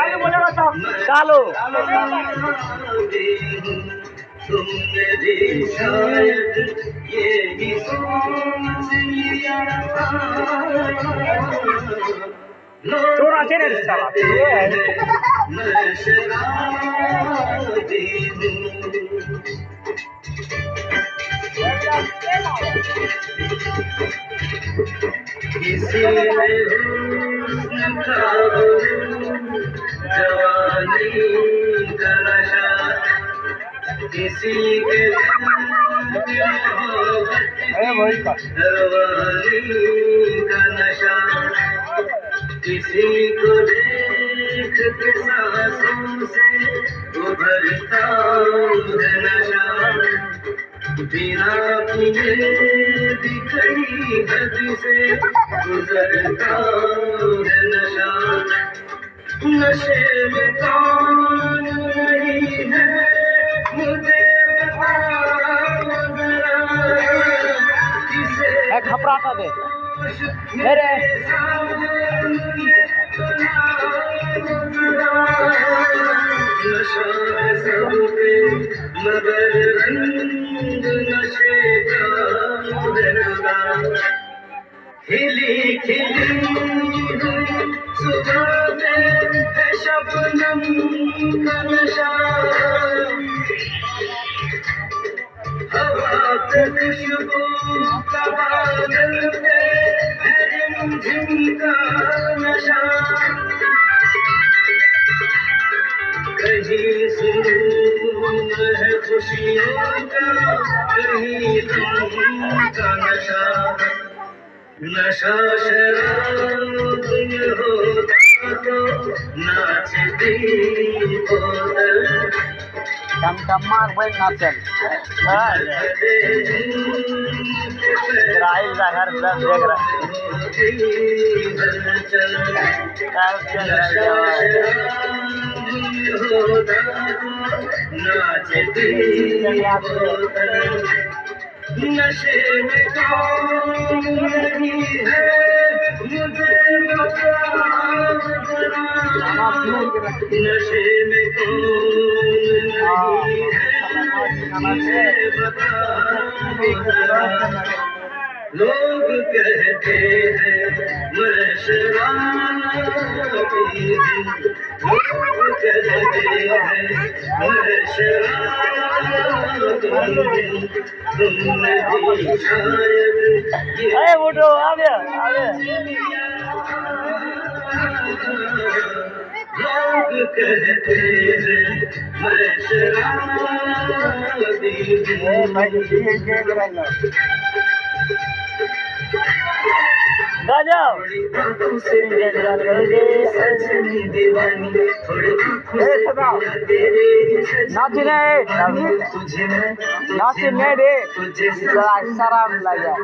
चालो तुमने भी शायद ये भी सोच लिया थोड़ा चेहरे से चला मैं शराबी हूँ किसी ने हुस्न का जवानी का नशा किसी के रवानी का नशा किसी को देख के सांसों से उभरता है नशा बिना पिए भी कई हद से गुजरता है नशा नशे में कौन नहीं है मुझे बताओ जरा किसे घबराता दे मेरे नशा सब पे मगर रंग नशे का रहना खिली खिली सुबह में है शबनम का नशा हवा पे खुशबू का बादल पे है रिमझिम का नशा कहीं सुरूर है खुशियों का कहीं गम का नशा नशा शराब में होता तो नाचती बोतल कम मार भाई नाचल राइल का घर सब देख रहा नशे में कौन नहीं है मुझे बताओ जरा नशे में कौन नहीं है मुझे बताओ जरा लोग कहते हैं मैं शराबी हूँ लोग कहते हैं मैं शराबी हूँ तुमने भी शायद ये उठो आ गया लोग कहते हैं मैं शराबी हूँ गजब नाची नहीं रे शराब लगा